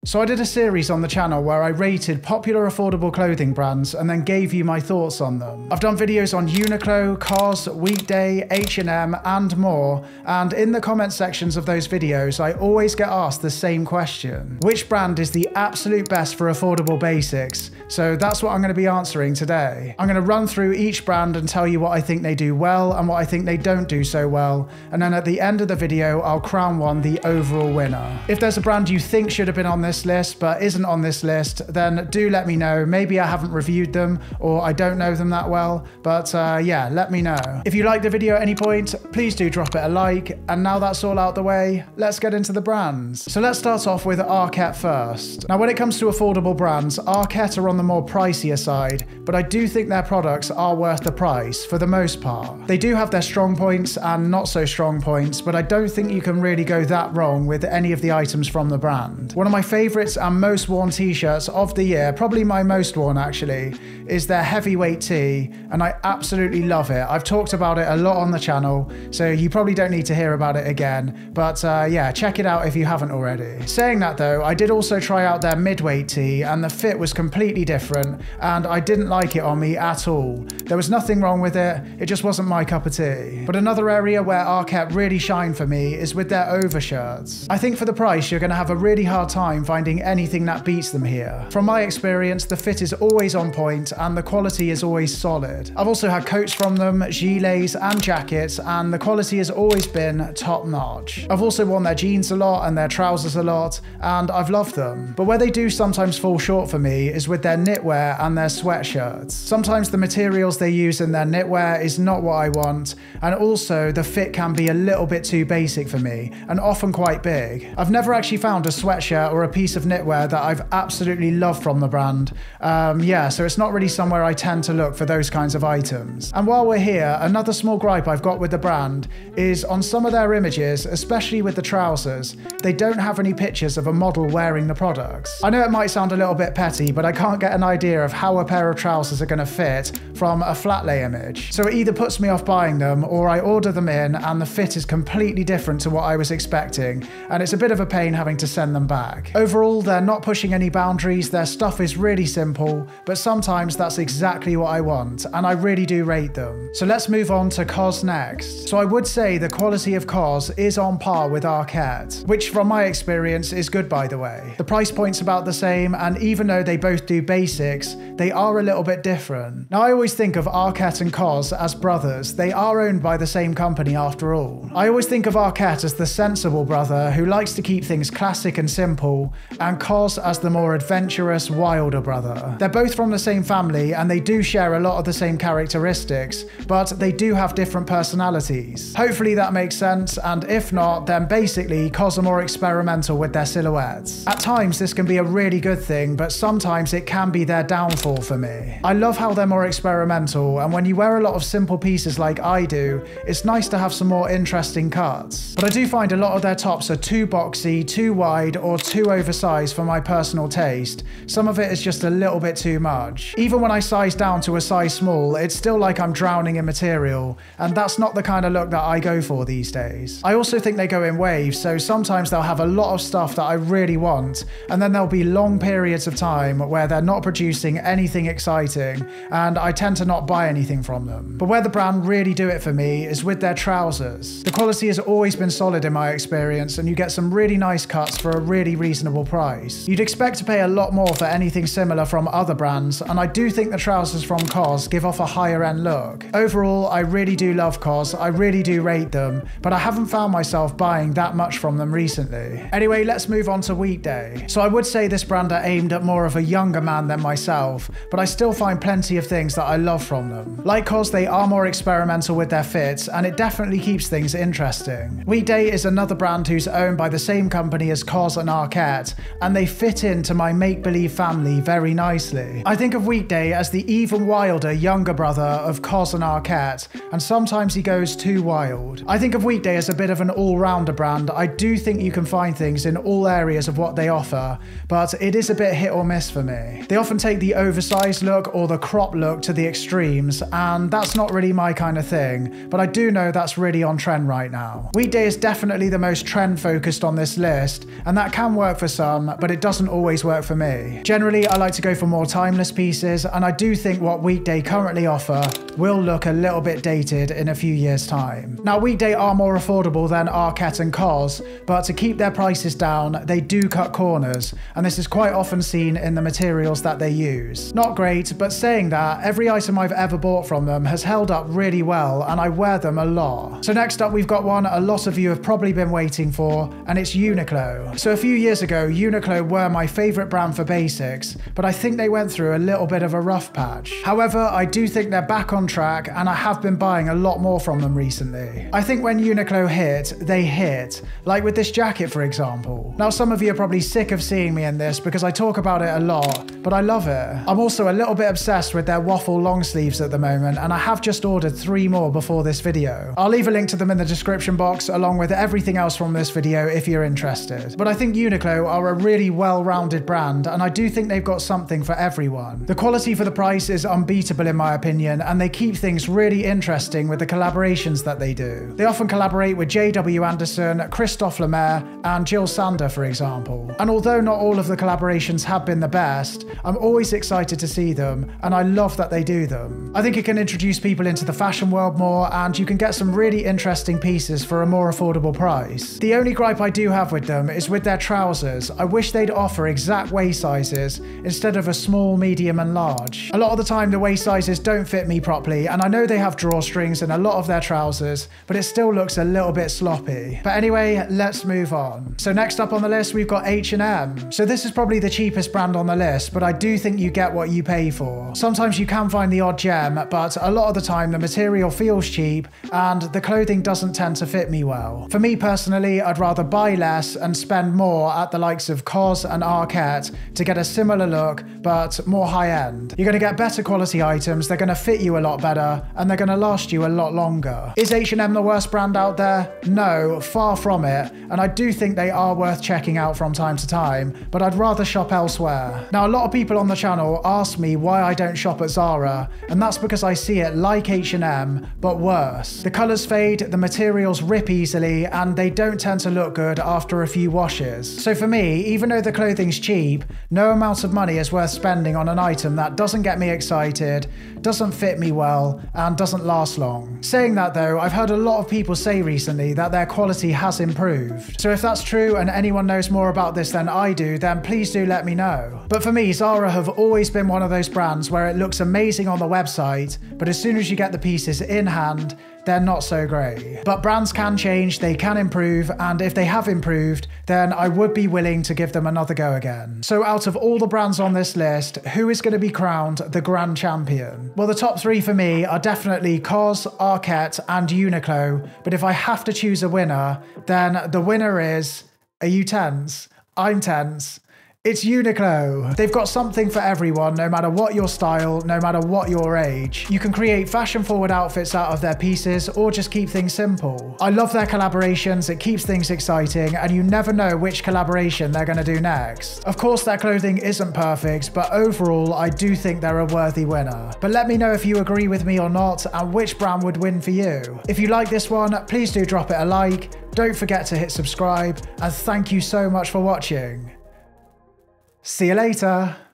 So I did a series on the channel where I rated popular affordable clothing brands and then gave you my thoughts on them. I've done videos on Unico, COS, Weekday, H&M and more, and in the comment sections of those videos I always get asked the same question. Which brand is the absolute best for affordable basics? So that's what I'm going to be answering today. I'm going to run through each brand and tell you what I think they do well and what I think they don't do so well, and then at the end of the video I'll crown one the overall winner. If there's a brand you think should have been on this list but isn't on this list, then do let me know. Maybe I haven't reviewed them or I don't know them that well, but yeah, let me know. If you liked the video at any point, please do drop it a like, and now that's all out the way, let's get into the brands. So let's start off with Arat first. Now when it comes to affordable brands, Arat are on the more pricier side, but I do think their products are worth the price for the most part. They do have their strong points and not so strong points, but I don't think you can really go that wrong with any of the items from the brand. One of my favorites and most worn t-shirts of the year, probably my most worn actually, is their heavyweight tee, and I absolutely love it. I've talked about it a lot on the channel, so you probably don't need to hear about it again, but yeah, check it out if you haven't already. Saying that though, I did also try out their midweight tee, and the fit was completely different, and I didn't like it on me at all. There was nothing wrong with it, it just wasn't my cup of tea. But another area where Arat really shine for me is with their overshirts. I think for the price, you're going to have a really hard time finding anything that beats them here. From my experience, the fit is always on point and the quality is always solid. I've also had coats from them, gilets and jackets, and the quality has always been top notch. I've also worn their jeans a lot and their trousers a lot, and I've loved them. But where they do sometimes fall short for me is with their knitwear and their sweatshirts. Sometimes the materials they use in their knitwear is not what I want, and also the fit can be a little bit too basic for me, and often quite big. I've never actually found a sweatshirt or a piece of knitwear that I've absolutely loved from the brand. Yeah, so it's not really somewhere I tend to look for those kinds of items. And while we're here, another small gripe I've got with the brand is on some of their images, especially with the trousers, they don't have any pictures of a model wearing the products. I know it might sound a little bit petty, but I can't get an idea of how a pair of trousers are going to fit from a flat lay image. So it either puts me off buying them, or I order them in and the fit is completely different to what I was expecting, and it's a bit of a pain having to send them back. Overall, they're not pushing any boundaries, their stuff is really simple, but sometimes that's exactly what I want, and I really do rate them. So let's move on to COS next. So I would say the quality of COS is on par with Arat, which from my experience is good, by the way. The price point's about the same, and even though they both do basics, they are a little bit different. Now I always think of Arat and COS as brothers. They are owned by the same company after all. I always think of Arat as the sensible brother who likes to keep things classic and simple, and COS as the more adventurous, wilder brother. They're both from the same family and they do share a lot of the same characteristics, but they do have different personalities. Hopefully that makes sense, and if not, then basically COS are more experimental with their silhouettes. At times this can be a really good thing, but sometimes it can be their downfall for me. I love how they're more experimental, and when you wear a lot of simple pieces like I do, it's nice to have some more interesting cuts. But I do find a lot of their tops are too boxy, too wide, or too oversized for my personal taste. Some of it is just a little bit too much. Even when I size down to a size small, it's still like I'm drowning in material, and that's not the kind of look that I go for these days. I also think they go in waves, so sometimes they'll have a lot of stuff that I really want, and then there'll be long periods of time where they're not producing anything exciting, and I tend to not buy anything from them. But where the brand really do it for me is with their trousers. The quality has always been solid in my experience, and you get some really nice cuts for a really reasonable price. You'd expect to pay a lot more for anything similar from other brands, and I do think the trousers from COS give off a higher end look. Overall, I really do love COS, I really do rate them, but I haven't found myself buying that much from them recently. Anyway, let's move on to Weekday. So I would say this brand are aimed at more of a younger man than myself, but I still find plenty of things that I love from them. Like COS, they are more experimental with their fits, and it definitely keeps things interesting. Weekday is another brand who's owned by the same company as COS and Arat, and they fit into my make-believe family very nicely. I think of Weekday as the even wilder younger brother of COS and Arat, and sometimes he goes too wild. I think of Weekday as a bit of an all-rounder brand. I do think you can find things in all areas of what they offer, but it is a bit hit or miss for me. They often take the oversized look look or the crop look to the extremes, and that's not really my kind of thing, but I do know that's really on trend right now. Weekday is definitely the most trend focused on this list, and that can work for some, but it doesn't always work for me. Generally, I like to go for more timeless pieces, and I do think what Weekday currently offer will look a little bit dated in a few years' time. Now, Weekday are more affordable than Arat and Cos, but to keep their prices down, they do cut corners, and this is quite often seen in the materials that they use. Not great, but saying that, every item I've ever bought from them has held up really well, and I wear them a lot. So next up, we've got one a lot of you have probably been waiting for, and it's Uniqlo. So a few years ago, Uniqlo were my favourite brand for basics, but I think they went through a little bit of a rough patch. However, I do think they're back on track, and I have been buying a lot more from them recently. I think when Uniqlo hit, they hit, like with this jacket for example. Now some of you are probably sick of seeing me in this because I talk about it a lot, but I love it. I'm also a little bit obsessed with their waffle long sleeves at the moment, and I have just ordered 3 more before this video. I'll leave a link to them in the description box along with everything else from this video if you're interested. But I think Uniqlo are a really well-rounded brand, and I do think they've got something for everyone. The quality for the price is unbeatable in my opinion, and they keep things really interesting with the collaborations that they do. They often collaborate with J.W. Anderson, Christophe Lemaire, and Jill Sander for example. And although not all of the collaborations have been the best, I'm always excited to see them, and I love that they do them. I think it can introduce people into the fashion world more, and you can get some really interesting pieces for a more affordable price. The only gripe I do have with them is with their trousers. I wish they'd offer exact waist sizes instead of a small, medium, and large. A lot of the time the waist sizes don't fit me properly, and I know they have drawstrings in a lot of their trousers, but it still looks a little bit sloppy. But anyway, let's move on. So next up on the list, we've got H&M. So this is probably the cheapest brand on the list, but I do think you get what you pay for. Sometimes you can find the odd gem, but a lot of the time the material feels cheap, and the clothing doesn't tend to fit me well. For me personally, I'd rather buy less and spend more at the likes of Cos and Arat to get a similar look, but more high-end. You're going to get better quality items, they're going to fit you a lot better, and they're going to last you a lot longer. Is H&M the worst brand out there? No, far from it, and I do think they are worth checking out from time to time, but I'd rather shop elsewhere. Now, a lot of people on the channel ask me why I don't shop at Zara, and that's because I see it like H&M, but worse. The colours fade, the materials rip easily, and they don't tend to look good after a few washes. So for me, even though the clothing's cheap, no amount of money is worth spending on an item that doesn't get me excited, doesn't fit me well, and doesn't last long. Saying that though, I've heard a lot of people say recently that their quality has improved. So if that's true and anyone knows more about this than I do, then please do let me know. But for me, Zara have always been one of those brands where it looks amazing on the website, but as soon as you get the pieces in hand, they're not so great. But brands can change, they can improve, and if they have improved, then I would be willing to give them another go again. So out of all the brands on this list, who is going to be crowned the grand champion? Well, the top 3 for me are definitely Cos, Arat, and Uniqlo, but if I have to choose a winner, then the winner is... Are you tense? I'm tense. It's Uniqlo. They've got something for everyone, no matter what your style, no matter what your age. You can create fashion-forward outfits out of their pieces, or just keep things simple. I love their collaborations, it keeps things exciting, and you never know which collaboration they're going to do next. Of course, their clothing isn't perfect, but overall, I do think they're a worthy winner. But let me know if you agree with me or not, and which brand would win for you. If you like this one, please do drop it a like, don't forget to hit subscribe, and thank you so much for watching. See you later.